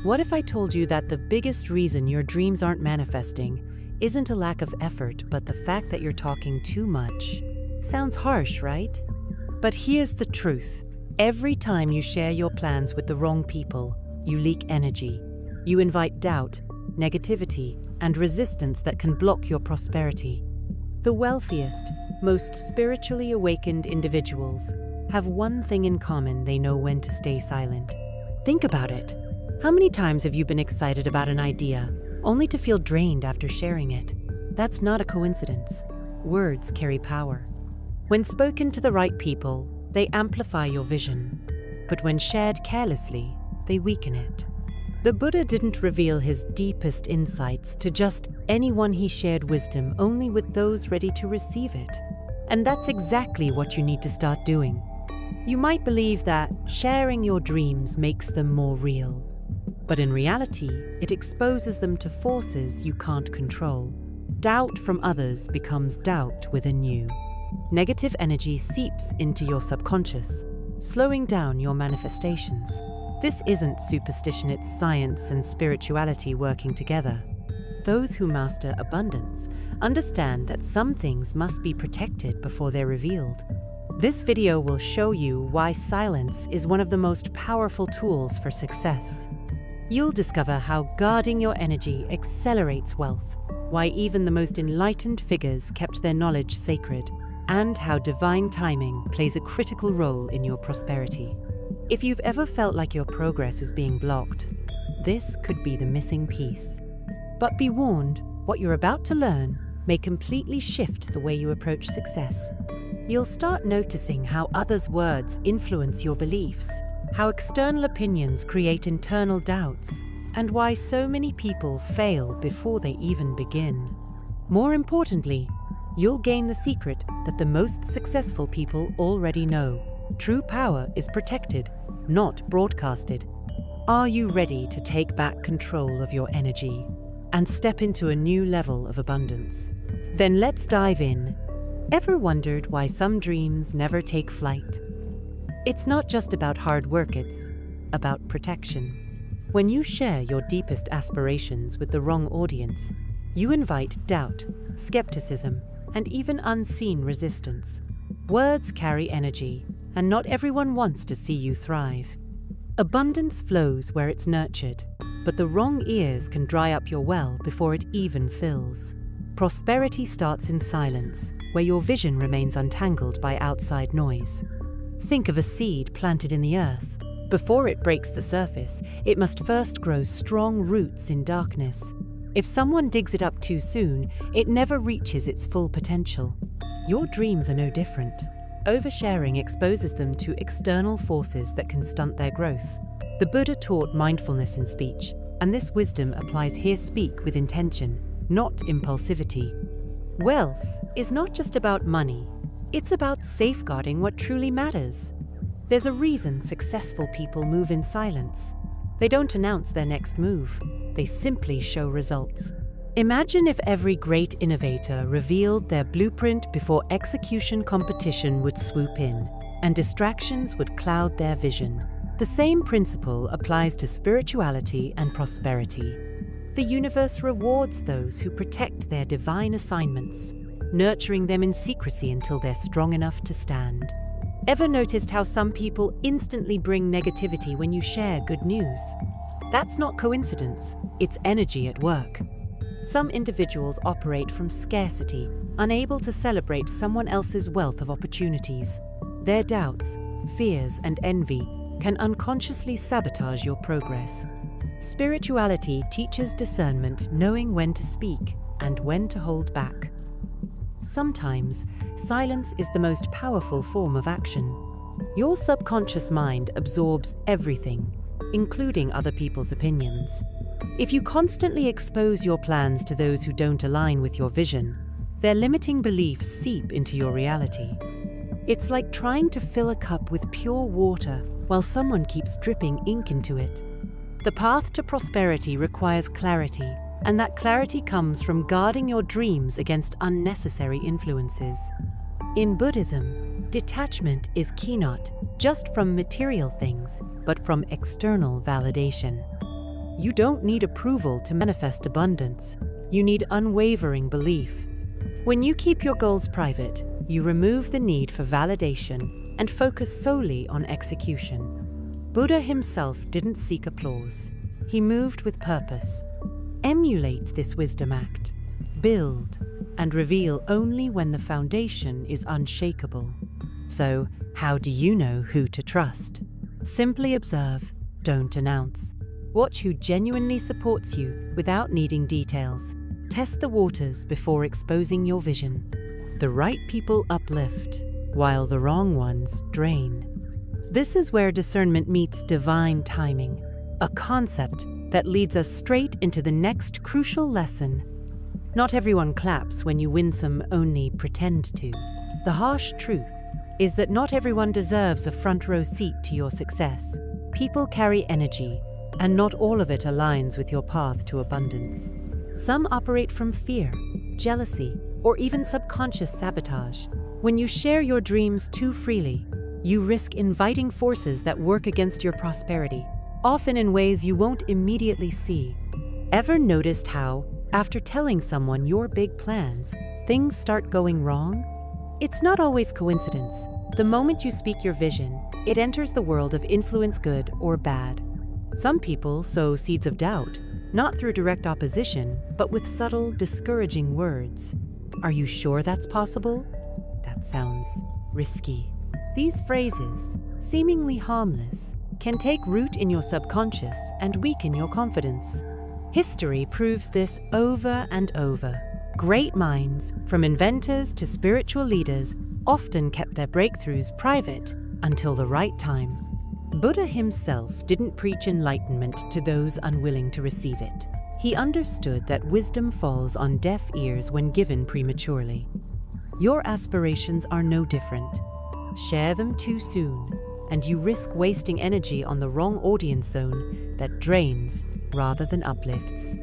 What if I told you that the biggest reason your dreams aren't manifesting isn't a lack of effort, but the fact that you're talking too much? Sounds harsh, right? But here's the truth. Every time you share your plans with the wrong people, you leak energy. You invite doubt, negativity, and resistance that can block your prosperity. The wealthiest, most spiritually awakened individuals have one thing in common: they know when to stay silent. Think about it. How many times have you been excited about an idea, only to feel drained after sharing it? That's not a coincidence. Words carry power. When spoken to the right people, they amplify your vision. But when shared carelessly, they weaken it. The Buddha didn't reveal his deepest insights to just anyone. He shared wisdom only with those ready to receive it. And that's exactly what you need to start doing. You might believe that sharing your dreams makes them more real. But in reality, it exposes them to forces you can't control. Doubt from others becomes doubt within you. Negative energy seeps into your subconscious, slowing down your manifestations. This isn't superstition, it's science and spirituality working together. Those who master abundance understand that some things must be protected before they're revealed. This video will show you why silence is one of the most powerful tools for success. You'll discover how guarding your energy accelerates wealth, why even the most enlightened figures kept their knowledge sacred, and how divine timing plays a critical role in your prosperity. If you've ever felt like your progress is being blocked, this could be the missing piece. But be warned, what you're about to learn may completely shift the way you approach success. You'll start noticing how others' words influence your beliefs, how external opinions create internal doubts, and why so many people fail before they even begin. More importantly, you'll gain the secret that the most successful people already know. True power is protected, not broadcasted. Are you ready to take back control of your energy and step into a new level of abundance? Then let's dive in. Ever wondered why some dreams never take flight? It's not just about hard work, it's about protection. When you share your deepest aspirations with the wrong audience, you invite doubt, skepticism, and even unseen resistance. Words carry energy, and not everyone wants to see you thrive. Abundance flows where it's nurtured, but the wrong ears can dry up your well before it even fills. Prosperity starts in silence, where your vision remains untangled by outside noise. Think of a seed planted in the earth. Before it breaks the surface, it must first grow strong roots in darkness. If someone digs it up too soon, it never reaches its full potential. Your dreams are no different. Oversharing exposes them to external forces that can stunt their growth. The Buddha taught mindfulness in speech, and this wisdom applies here. Speak with intention, not impulsivity. Wealth is not just about money. It's about safeguarding what truly matters. There's a reason successful people move in silence. They don't announce their next move. They simply show results. Imagine if every great innovator revealed their blueprint before execution. Competition would swoop in, and distractions would cloud their vision. The same principle applies to spirituality and prosperity. The universe rewards those who protect their divine assignments, nurturing them in secrecy until they're strong enough to stand. Ever noticed how some people instantly bring negativity when you share good news? That's not coincidence, it's energy at work. Some individuals operate from scarcity, unable to celebrate someone else's wealth of opportunities. Their doubts, fears, and envy can unconsciously sabotage your progress. Spirituality teaches discernment, knowing when to speak and when to hold back. Sometimes, silence is the most powerful form of action. Your subconscious mind absorbs everything, including other people's opinions. If you constantly expose your plans to those who don't align with your vision, their limiting beliefs seep into your reality. It's like trying to fill a cup with pure water while someone keeps dripping ink into it. The path to prosperity requires clarity, and that clarity comes from guarding your dreams against unnecessary influences. In Buddhism, detachment is key, not just from material things, but from external validation. You don't need approval to manifest abundance. You need unwavering belief. When you keep your goals private, you remove the need for validation and focus solely on execution. Buddha himself didn't seek applause. He moved with purpose. Emulate this wisdom act. Build and reveal only when the foundation is unshakable. So, how do you know who to trust? Simply observe, don't announce. Watch who genuinely supports you without needing details. Test the waters before exposing your vision. The right people uplift, while the wrong ones drain. This is where discernment meets divine timing, a concept that leads us straight into the next crucial lesson. Not everyone claps when you win some, only pretend to. The harsh truth is that not everyone deserves a front row seat to your success. People carry energy, and not all of it aligns with your path to abundance. Some operate from fear, jealousy, or even subconscious sabotage. When you share your dreams too freely, you risk inviting forces that work against your prosperity, often in ways you won't immediately see. Ever noticed how, after telling someone your big plans, things start going wrong? It's not always coincidence. The moment you speak your vision, it enters the world of influence, good or bad. Some people sow seeds of doubt, not through direct opposition, but with subtle, discouraging words. Are you sure that's possible? That sounds risky. These phrases, seemingly harmless, can take root in your subconscious and weaken your confidence. History proves this over and over. Great minds, from inventors to spiritual leaders, often kept their breakthroughs private until the right time. Buddha himself didn't preach enlightenment to those unwilling to receive it. He understood that wisdom falls on deaf ears when given prematurely. Your aspirations are no different. Share them too soon, and you risk wasting energy on the wrong audience zone that drains rather than uplifts.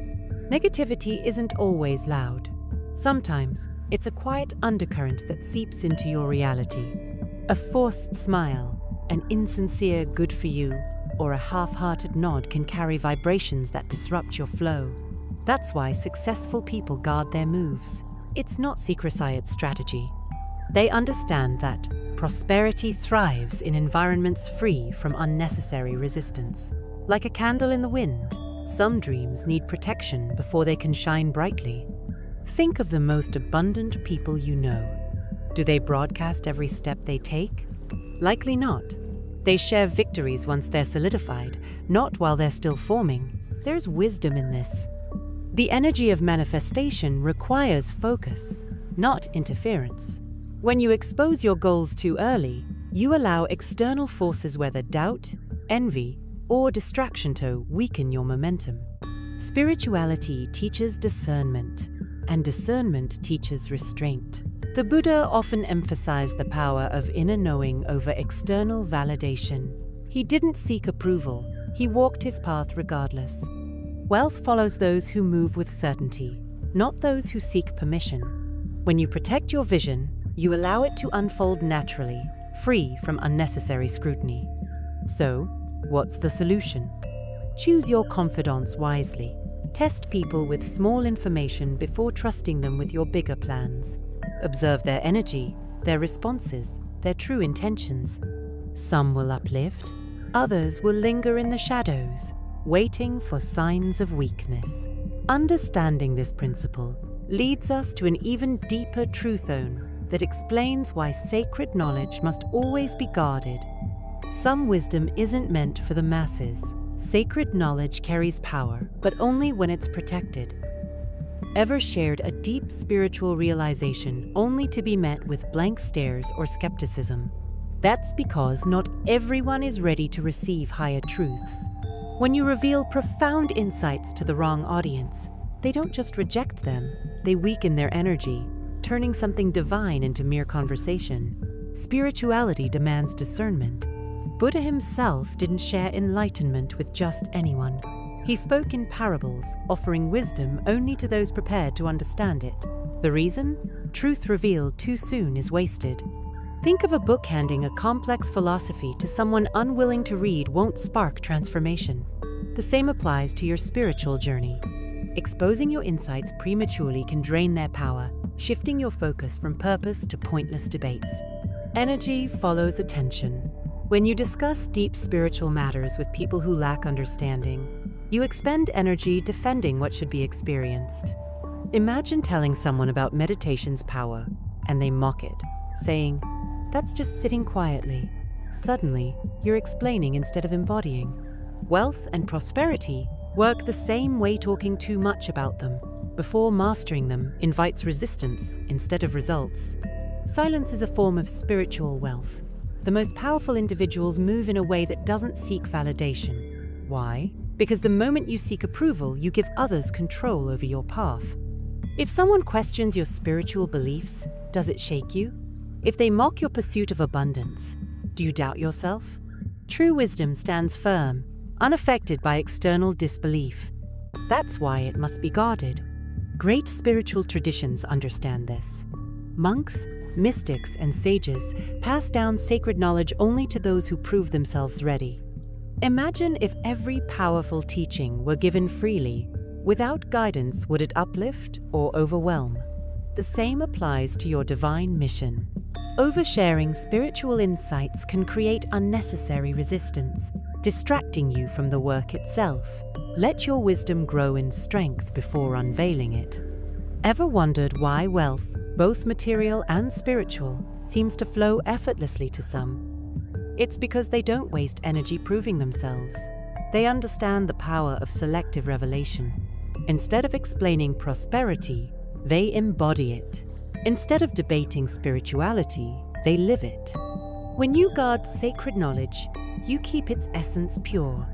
Negativity isn't always loud. Sometimes it's a quiet undercurrent that seeps into your reality. A forced smile, an insincere good for you, or a half-hearted nod can carry vibrations that disrupt your flow. That's why successful people guard their moves. It's not secret science strategy. They understand that prosperity thrives in environments free from unnecessary resistance. Like a candle in the wind, some dreams need protection before they can shine brightly. Think of the most abundant people you know. Do they broadcast every step they take? Likely not. They share victories once they're solidified, not while they're still forming. There's wisdom in this. The energy of manifestation requires focus, not interference. When you expose your goals too early, you allow external forces, whether doubt, envy, or distraction, to weaken your momentum. Spirituality teaches discernment, and discernment teaches restraint. The Buddha often emphasized the power of inner knowing over external validation. He didn't seek approval, he walked his path regardless. Wealth follows those who move with certainty, not those who seek permission. When you protect your vision, you allow it to unfold naturally, free from unnecessary scrutiny. So, what's the solution? Choose your confidants wisely. Test people with small information before trusting them with your bigger plans. Observe their energy, their responses, their true intentions. Some will uplift, others will linger in the shadows, waiting for signs of weakness. Understanding this principle leads us to an even deeper truth zone that explains why sacred knowledge must always be guarded. Some wisdom isn't meant for the masses. Sacred knowledge carries power, but only when it's protected. Ever shared a deep spiritual realization only to be met with blank stares or skepticism? That's because not everyone is ready to receive higher truths. When you reveal profound insights to the wrong audience, they don't just reject them, they weaken their energy, turning something divine into mere conversation. Spirituality demands discernment. Buddha himself didn't share enlightenment with just anyone. He spoke in parables, offering wisdom only to those prepared to understand it. The reason? Truth revealed too soon is wasted. Think of a book handing a complex philosophy to someone unwilling to read won't spark transformation. The same applies to your spiritual journey. Exposing your insights prematurely can drain their power, shifting your focus from purpose to pointless debates. Energy follows attention. When you discuss deep spiritual matters with people who lack understanding, you expend energy defending what should be experienced. Imagine telling someone about meditation's power, and they mock it, saying, "That's just sitting quietly." Suddenly, you're explaining instead of embodying. Wealth and prosperity work the same way. Talking too much about them before mastering them invites resistance instead of results. Silence is a form of spiritual wealth. The most powerful individuals move in a way that doesn't seek validation. Why? Because the moment you seek approval, you give others control over your path. If someone questions your spiritual beliefs, does it shake you? If they mock your pursuit of abundance, do you doubt yourself? True wisdom stands firm, unaffected by external disbelief. That's why it must be guarded. Great spiritual traditions understand this. Monks, mystics, and sages pass down sacred knowledge only to those who prove themselves ready. Imagine if every powerful teaching were given freely. Without guidance, would it uplift or overwhelm? The same applies to your divine mission. Oversharing spiritual insights can create unnecessary resistance, distracting you from the work itself. Let your wisdom grow in strength before unveiling it. Ever wondered why wealth, both material and spiritual, seems to flow effortlessly to some? It's because they don't waste energy proving themselves. They understand the power of selective revelation. Instead of explaining prosperity, they embody it. Instead of debating spirituality, they live it. When you guard sacred knowledge, you keep its essence pure,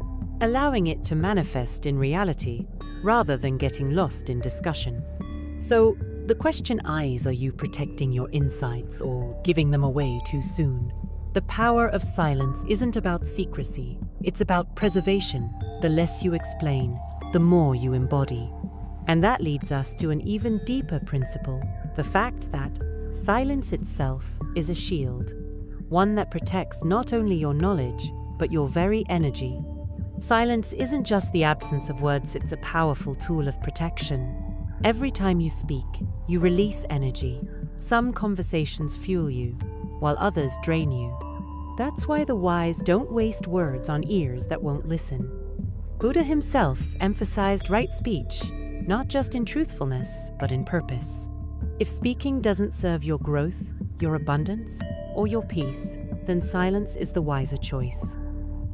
allowing it to manifest in reality rather than getting lost in discussion. So, the question is, are you protecting your insights or giving them away too soon? The power of silence isn't about secrecy, it's about preservation. The less you explain, the more you embody. And that leads us to an even deeper principle, the fact that silence itself is a shield, one that protects not only your knowledge, but your very energy. Silence isn't just the absence of words, it's a powerful tool of protection. Every time you speak, you release energy. Some conversations fuel you, while others drain you. That's why the wise don't waste words on ears that won't listen. Buddha himself emphasized right speech, not just in truthfulness, but in purpose. If speaking doesn't serve your growth, your abundance, or your peace, then silence is the wiser choice.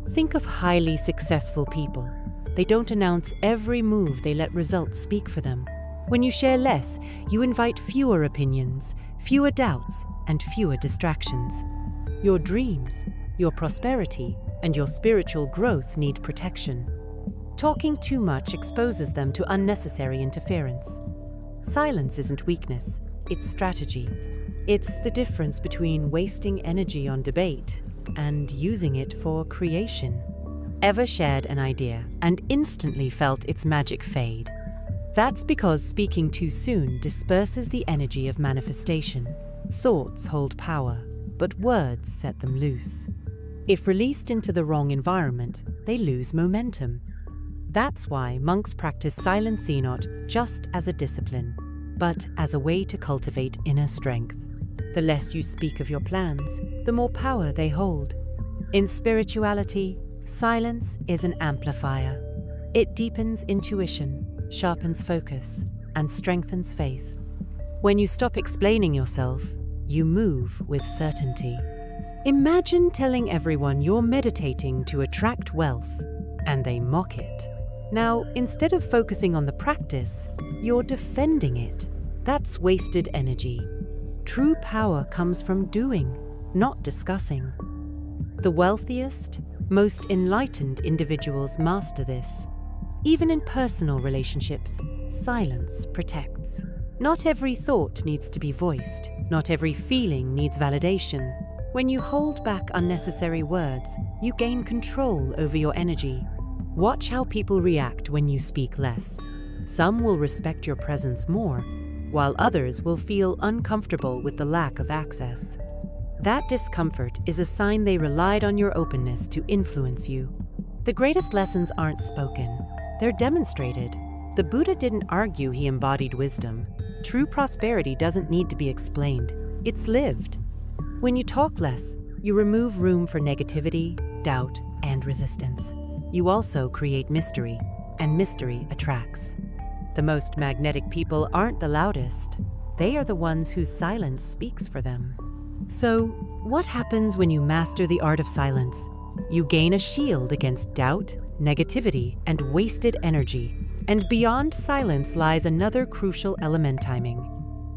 Think of highly successful people. They don't announce every move, they let results speak for them. When you share less, you invite fewer opinions, fewer doubts, and fewer distractions. Your dreams, your prosperity, and your spiritual growth need protection. Talking too much exposes them to unnecessary interference. Silence isn't weakness, it's strategy. It's the difference between wasting energy on debate and using it for creation. Ever shared an idea and instantly felt its magic fade? That's because speaking too soon disperses the energy of manifestation. Thoughts hold power, but words set them loose. If released into the wrong environment, they lose momentum. That's why monks practice silence not just as a discipline, but as a way to cultivate inner strength. The less you speak of your plans, the more power they hold. In spirituality, silence is an amplifier. It deepens intuition, sharpens focus, and strengthens faith. When you stop explaining yourself, you move with certainty. Imagine telling everyone you're meditating to attract wealth, and they mock it. Now, instead of focusing on the practice, you're defending it. That's wasted energy. True power comes from doing, not discussing. The wealthiest, most enlightened individuals master this. Even in personal relationships, silence protects. Not every thought needs to be voiced. Not every feeling needs validation. When you hold back unnecessary words, you gain control over your energy. Watch how people react when you speak less. Some will respect your presence more, while others will feel uncomfortable with the lack of access. That discomfort is a sign they relied on your openness to influence you. The greatest lessons aren't spoken, they're demonstrated. The Buddha didn't argue, he embodied wisdom. True prosperity doesn't need to be explained, it's lived. When you talk less, you remove room for negativity, doubt, and resistance. You also create mystery, and mystery attracts. The most magnetic people aren't the loudest. They are the ones whose silence speaks for them. So, what happens when you master the art of silence? You gain a shield against doubt, negativity, and wasted energy. And beyond silence lies another crucial element: timing.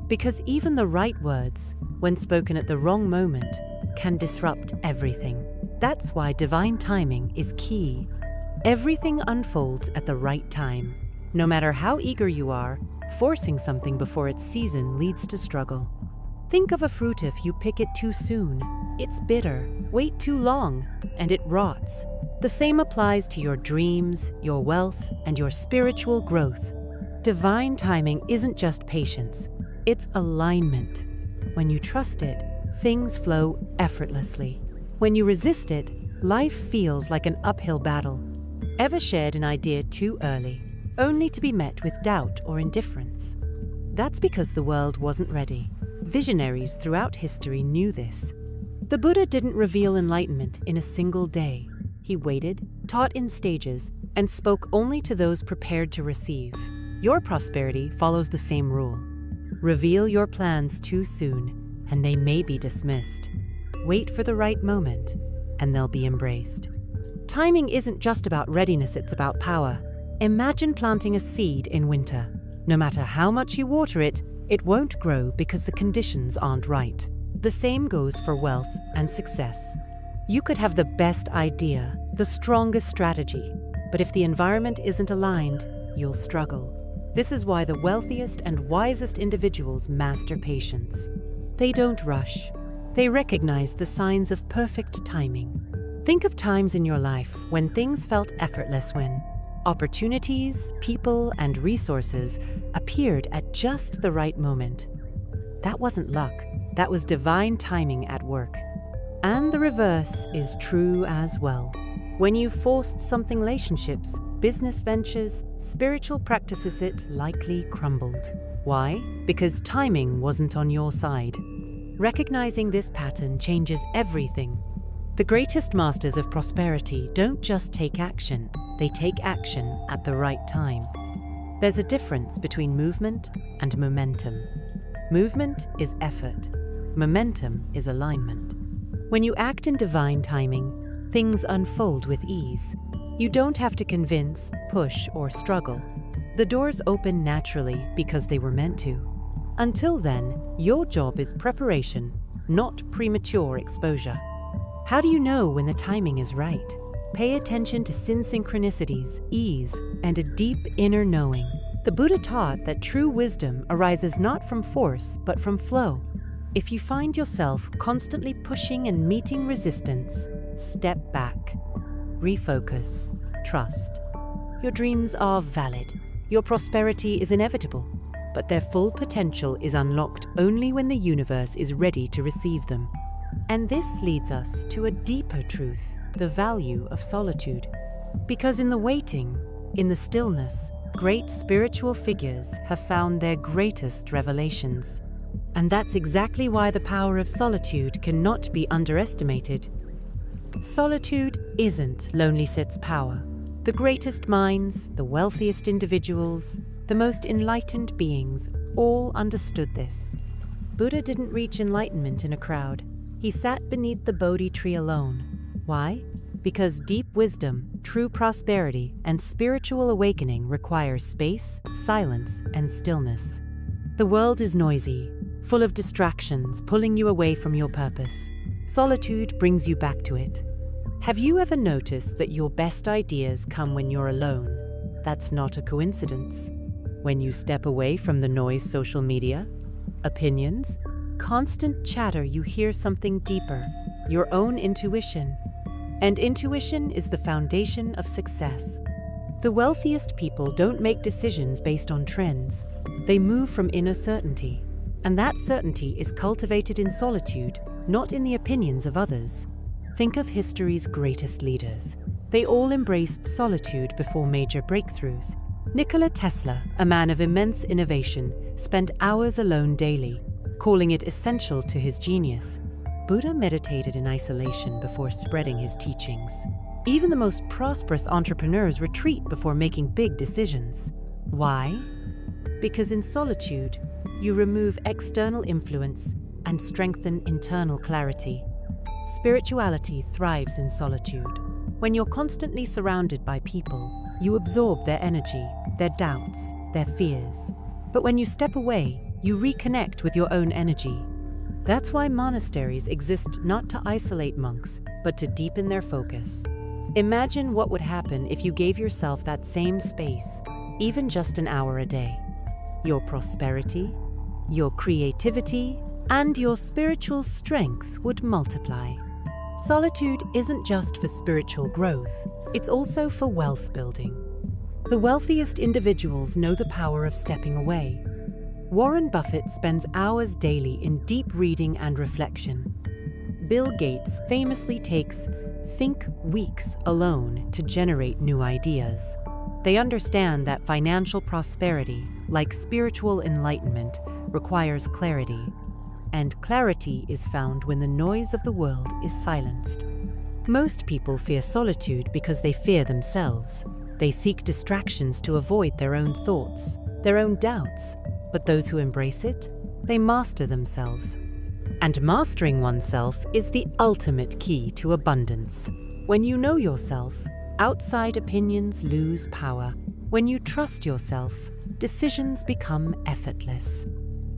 Because even the right words, when spoken at the wrong moment, can disrupt everything. That's why divine timing is key. Everything unfolds at the right time. No matter how eager you are, forcing something before its season leads to struggle. Think of a fruit. If you pick it too soon, it's bitter. Wait too long, and it rots. The same applies to your dreams, your wealth, and your spiritual growth. Divine timing isn't just patience, it's alignment. When you trust it, things flow effortlessly. When you resist it, life feels like an uphill battle. Ever shared an idea too early, only to be met with doubt or indifference? That's because the world wasn't ready. Visionaries throughout history knew this. The Buddha didn't reveal enlightenment in a single day. He waited, taught in stages, and spoke only to those prepared to receive. Your prosperity follows the same rule. Reveal your plans too soon, and they may be dismissed. Wait for the right moment, and they'll be embraced. Timing isn't just about readiness, it's about power. Imagine planting a seed in winter. No matter how much you water it, it won't grow because the conditions aren't right. The same goes for wealth and success. You could have the best idea, the strongest strategy, but if the environment isn't aligned, you'll struggle. This is why the wealthiest and wisest individuals master patience. They don't rush. They recognize the signs of perfect timing. Think of times in your life when things felt effortless, when opportunities, people, and resources appeared at just the right moment. That wasn't luck, that was divine timing at work. And the reverse is true as well. When you forced something, relationships, business ventures, spiritual practices, it likely crumbled. Why? Because timing wasn't on your side. Recognizing this pattern changes everything. The greatest masters of prosperity don't just take action, they take action at the right time. There's a difference between movement and momentum. Movement is effort. Momentum is alignment. When you act in divine timing, things unfold with ease. You don't have to convince, push, or struggle. The doors open naturally because they were meant to. Until then, your job is preparation, not premature exposure. How do you know when the timing is right? Pay attention to synchronicities, ease, and a deep inner knowing. The Buddha taught that true wisdom arises not from force, but from flow. If you find yourself constantly pushing and meeting resistance, step back. Refocus. Trust. Your dreams are valid. Your prosperity is inevitable. But their full potential is unlocked only when the universe is ready to receive them. And this leads us to a deeper truth, the value of solitude. Because in the waiting, in the stillness, great spiritual figures have found their greatest revelations. And that's exactly why the power of solitude cannot be underestimated. Solitude isn't Lonely Sit's power. The greatest minds, the wealthiest individuals, the most enlightened beings all understood this. Buddha didn't reach enlightenment in a crowd. He sat beneath the Bodhi tree alone. Why? Because deep wisdom, true prosperity, and spiritual awakening require space, silence, and stillness. The world is noisy, full of distractions pulling you away from your purpose. Solitude brings you back to it. Have you ever noticed that your best ideas come when you're alone? That's not a coincidence. When you step away from the noise, social media, opinions, constant chatter, you hear something deeper, your own intuition. And intuition is the foundation of success. The wealthiest people don't make decisions based on trends. They move from inner certainty. And that certainty is cultivated in solitude, not in the opinions of others. Think of history's greatest leaders. They all embraced solitude before major breakthroughs. Nikola Tesla, a man of immense innovation, spent hours alone daily, calling it essential to his genius. Buddha meditated in isolation before spreading his teachings. Even the most prosperous entrepreneurs retreat before making big decisions. Why? Because in solitude, you remove external influence and strengthen internal clarity. Spirituality thrives in solitude. When you're constantly surrounded by people, you absorb their energy, their doubts, their fears. But when you step away, you reconnect with your own energy. That's why monasteries exist not to isolate monks, but to deepen their focus. Imagine what would happen if you gave yourself that same space, even just an hour a day. Your prosperity, your creativity, and your spiritual strength would multiply. Solitude isn't just for spiritual growth, it's also for wealth building. The wealthiest individuals know the power of stepping away. Warren Buffett spends hours daily in deep reading and reflection. Bill Gates famously takes weeks alone to generate new ideas. They understand that financial prosperity, like spiritual enlightenment, requires clarity. And clarity is found when the noise of the world is silenced. Most people fear solitude because they fear themselves. They seek distractions to avoid their own thoughts, their own doubts. But those who embrace it, they master themselves. And mastering oneself is the ultimate key to abundance. When you know yourself, outside opinions lose power. When you trust yourself, decisions become effortless.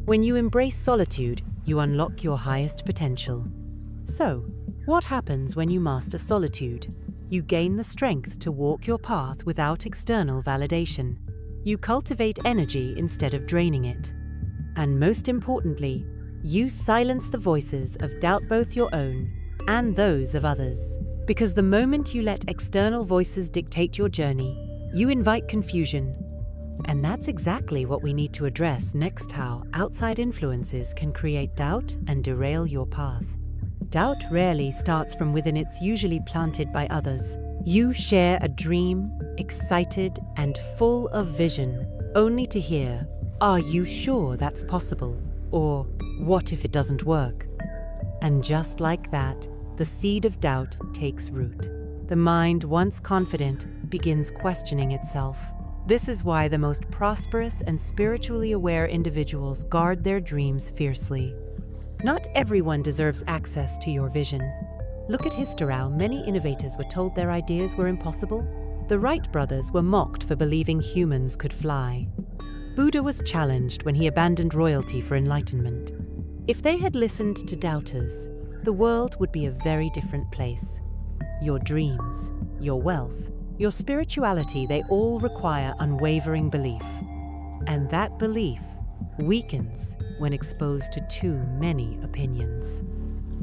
When you embrace solitude, you unlock your highest potential. So, what happens when you master solitude? You gain the strength to walk your path without external validation. You cultivate energy instead of draining it. And most importantly, you silence the voices of doubt, both your own and those of others. Because the moment you let external voices dictate your journey, you invite confusion. And that's exactly what we need to address next: how outside influences can create doubt and derail your path. Doubt rarely starts from within, it's usually planted by others. You share a dream, excited and full of vision, only to hear, "Are you sure that's possible?" Or, "What if it doesn't work?" And just like that, the seed of doubt takes root. The mind, once confident, begins questioning itself. This is why the most prosperous and spiritually aware individuals guard their dreams fiercely. Not everyone deserves access to your vision. Look at history. Many innovators were told their ideas were impossible. The Wright brothers were mocked for believing humans could fly. Buddha was challenged when he abandoned royalty for enlightenment. If they had listened to doubters, the world would be a very different place. Your dreams, your wealth, your spirituality, they all require unwavering belief. And that belief weakens when exposed to too many opinions.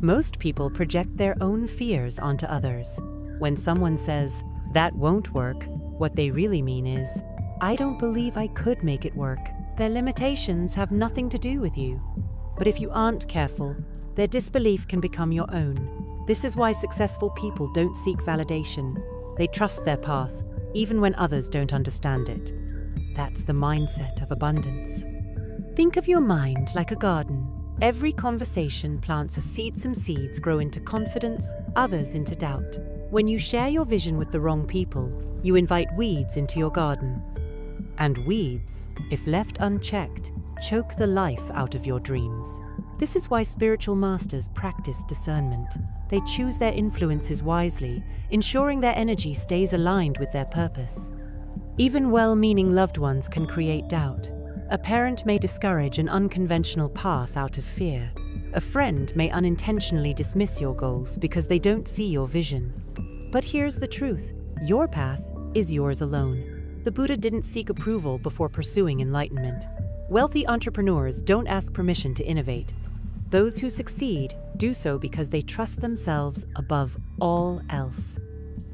Most people project their own fears onto others. When someone says, "That won't work," what they really mean is, "I don't believe I could make it work." Their limitations have nothing to do with you. But if you aren't careful, their disbelief can become your own. This is why successful people don't seek validation. They trust their path, even when others don't understand it. That's the mindset of abundance. Think of your mind like a garden. Every conversation plants a seed. Some seeds grow into confidence, others into doubt. When you share your vision with the wrong people, you invite weeds into your garden. And weeds, if left unchecked, choke the life out of your dreams. This is why spiritual masters practice discernment. They choose their influences wisely, ensuring their energy stays aligned with their purpose. Even well-meaning loved ones can create doubt. A parent may discourage an unconventional path out of fear. A friend may unintentionally dismiss your goals because they don't see your vision. But here's the truth: your path is yours alone. The Buddha didn't seek approval before pursuing enlightenment. Wealthy entrepreneurs don't ask permission to innovate. Those who succeed do so because they trust themselves above all else.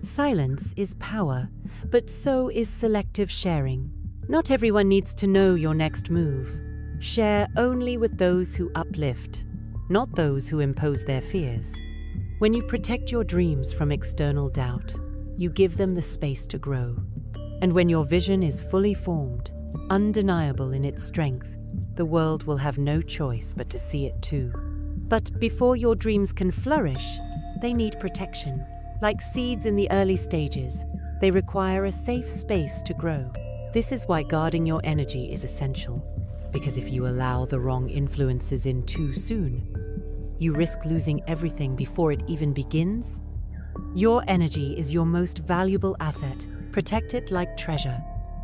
Silence is power, but so is selective sharing. Not everyone needs to know your next move. Share only with those who uplift, not those who impose their fears. When you protect your dreams from external doubt, you give them the space to grow. And when your vision is fully formed, undeniable in its strength, the world will have no choice but to see it too. But before your dreams can flourish, they need protection. Like seeds in the early stages, they require a safe space to grow. This is why guarding your energy is essential, because if you allow the wrong influences in too soon, you risk losing everything before it even begins. Your energy is your most valuable asset. Protect it like treasure.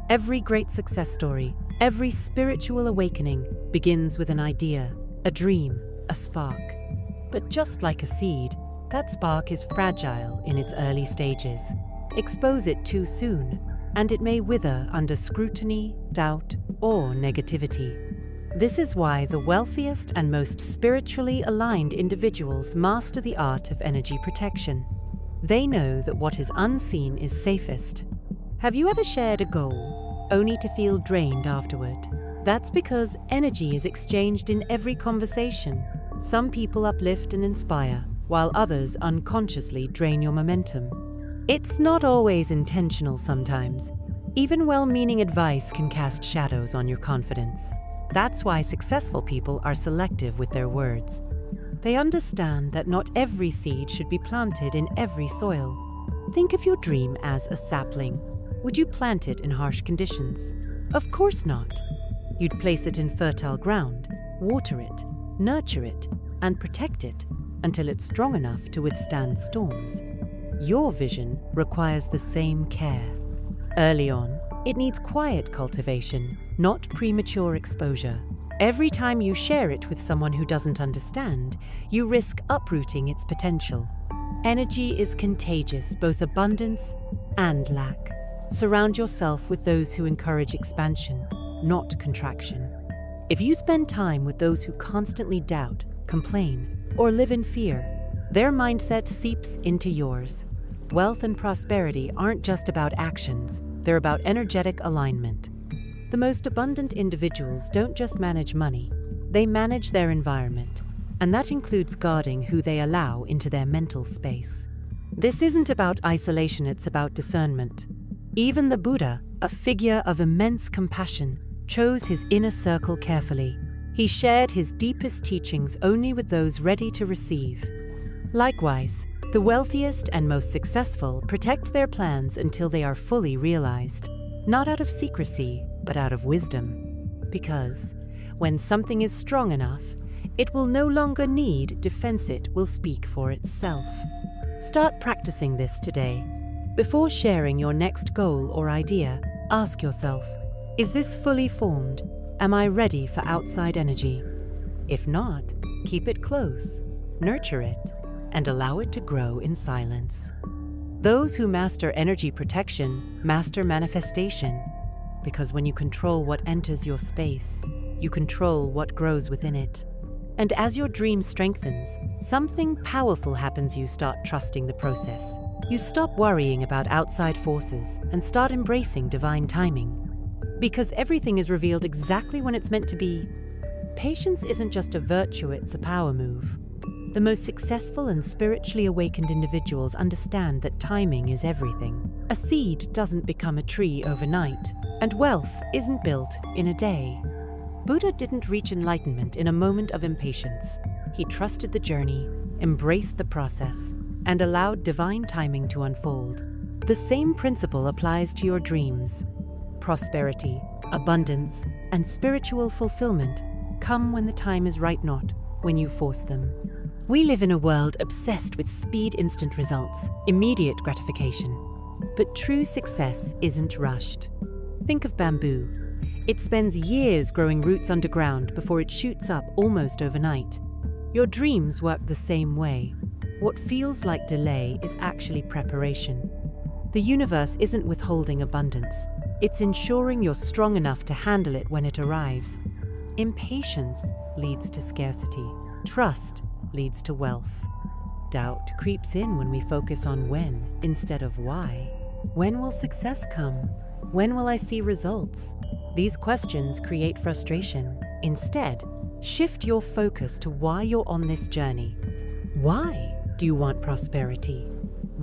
Every great success story, every spiritual awakening begins with an idea, a dream, a spark. But just like a seed, that spark is fragile in its early stages. Expose it too soon, and it may wither under scrutiny, doubt, or negativity. This is why the wealthiest and most spiritually aligned individuals master the art of energy protection. They know that what is unseen is safest. Have you ever shared a goal, only to feel drained afterward? That's because energy is exchanged in every conversation. Some people uplift and inspire, while others unconsciously drain your momentum. It's not always intentional sometimes. Even well-meaning advice can cast shadows on your confidence. That's why successful people are selective with their words. They understand that not every seed should be planted in every soil. Think of your dream as a sapling. Would you plant it in harsh conditions? Of course not. You'd place it in fertile ground, water it, nurture it, and protect it until it's strong enough to withstand storms. Your vision requires the same care. Early on, it needs quiet cultivation, not premature exposure. Every time you share it with someone who doesn't understand, you risk uprooting its potential. Energy is contagious, both abundance and lack. Surround yourself with those who encourage expansion, not contraction. If you spend time with those who constantly doubt, complain, or live in fear, their mindset seeps into yours. Wealth and prosperity aren't just about actions, they're about energetic alignment. The most abundant individuals don't just manage money, they manage their environment, and that includes guarding who they allow into their mental space. This isn't about isolation, it's about discernment. Even the Buddha, a figure of immense compassion, chose his inner circle carefully. He shared his deepest teachings only with those ready to receive. Likewise, the wealthiest and most successful protect their plans until they are fully realized, not out of secrecy, but out of wisdom. Because when something is strong enough, it will no longer need defense, it will speak for itself. Start practicing this today. Before sharing your next goal or idea, ask yourself, is this fully formed? Am I ready for outside energy? If not, keep it close, nurture it, and allow it to grow in silence. Those who master energy protection master manifestation, because when you control what enters your space, you control what grows within it. And as your dream strengthens, something powerful happens. You start trusting the process. You stop worrying about outside forces and start embracing divine timing. Because everything is revealed exactly when it's meant to be. Patience isn't just a virtue, it's a power move. The most successful and spiritually awakened individuals understand that timing is everything. A seed doesn't become a tree overnight, and wealth isn't built in a day. Buddha didn't reach enlightenment in a moment of impatience. He trusted the journey, embraced the process, and allowed divine timing to unfold. The same principle applies to your dreams. Prosperity, abundance, and spiritual fulfillment come when the time is right, not when you force them. We live in a world obsessed with speed, instant results, immediate gratification. But true success isn't rushed. Think of bamboo. It spends years growing roots underground before it shoots up almost overnight. Your dreams work the same way. What feels like delay is actually preparation. The universe isn't withholding abundance. It's ensuring you're strong enough to handle it when it arrives. Impatience leads to scarcity. Trust leads to wealth. Doubt creeps in when we focus on when instead of why. When will success come? When will I see results? These questions create frustration. Instead, shift your focus to why you're on this journey. Why do you want prosperity?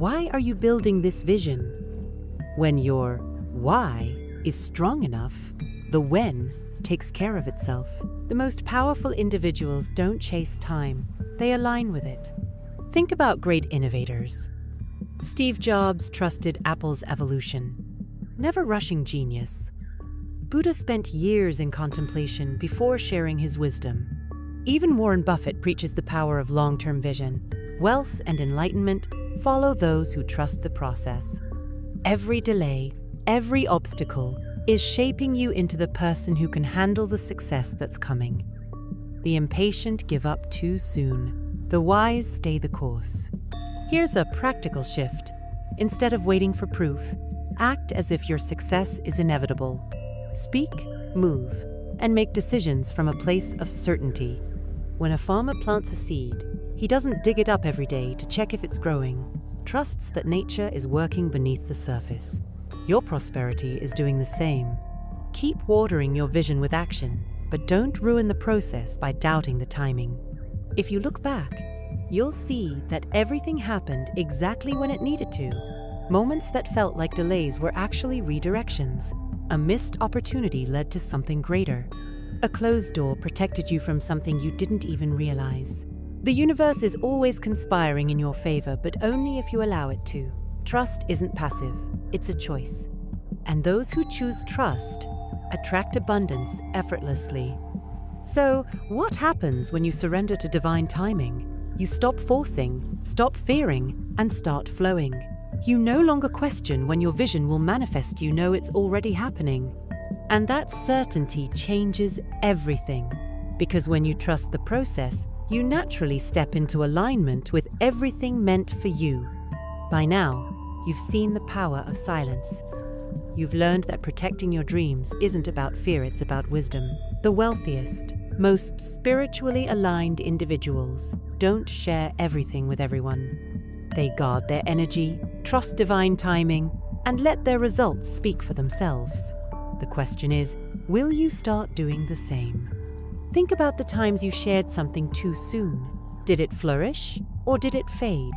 Why are you building this vision? When your why is strong enough, the when takes care of itself. The most powerful individuals don't chase time, they align with it. Think about great innovators. Steve Jobs trusted Apple's evolution, never rushing genius. Buddha spent years in contemplation before sharing his wisdom. Even Warren Buffett preaches the power of long-term vision. Wealth and enlightenment follow those who trust the process. Every delay, every obstacle is shaping you into the person who can handle the success that's coming. The impatient give up too soon. The wise stay the course. Here's a practical shift. Instead of waiting for proof, act as if your success is inevitable. Speak, move, and make decisions from a place of certainty. When a farmer plants a seed, he doesn't dig it up every day to check if it's growing. Trusts that nature is working beneath the surface. Your prosperity is doing the same. Keep watering your vision with action, but don't ruin the process by doubting the timing. If you look back, you'll see that everything happened exactly when it needed to. Moments that felt like delays were actually redirections. A missed opportunity led to something greater. A closed door protected you from something you didn't even realize. The universe is always conspiring in your favor, but only if you allow it to. Trust isn't passive, it's a choice. And those who choose trust attract abundance effortlessly. So, what happens when you surrender to divine timing? You stop forcing, stop fearing, and start flowing. You no longer question when your vision will manifest, you know it's already happening. And that certainty changes everything. Because when you trust the process, you naturally step into alignment with everything meant for you. By now, you've seen the power of silence. You've learned that protecting your dreams isn't about fear, it's about wisdom. The wealthiest, most spiritually aligned individuals don't share everything with everyone. They guard their energy, trust divine timing, and let their results speak for themselves. The question is, will you start doing the same? Think about the times you shared something too soon. Did it flourish or did it fade?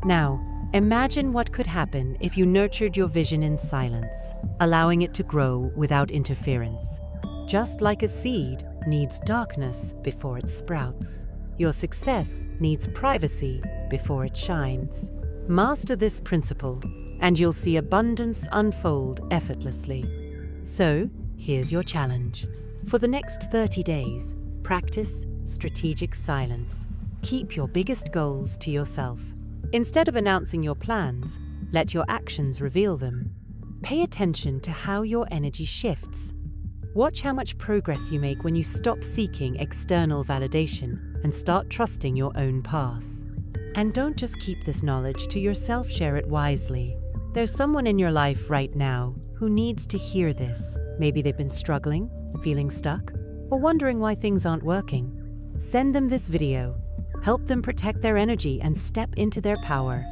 Now, imagine what could happen if you nurtured your vision in silence, allowing it to grow without interference. Just like a seed needs darkness before it sprouts, your success needs privacy before it shines. Master this principle, and you'll see abundance unfold effortlessly. So, here's your challenge. For the next 30 days, practice strategic silence. Keep your biggest goals to yourself. Instead of announcing your plans, let your actions reveal them. Pay attention to how your energy shifts. Watch how much progress you make when you stop seeking external validation and start trusting your own path. And don't just keep this knowledge to yourself, share it wisely. There's someone in your life right now who needs to hear this. Maybe they've been struggling, feeling stuck, or wondering why things aren't working. Send them this video. Help them protect their energy and step into their power.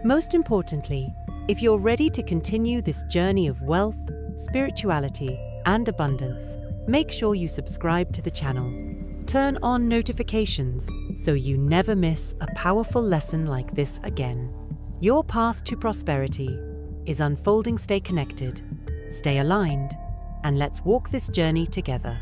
Most importantly, if you're ready to continue this journey of wealth, spirituality, and abundance, make sure you subscribe to the channel. Turn on notifications so you never miss a powerful lesson like this again. Your path to prosperity is unfolding. Stay connected, stay aligned, and let's walk this journey together.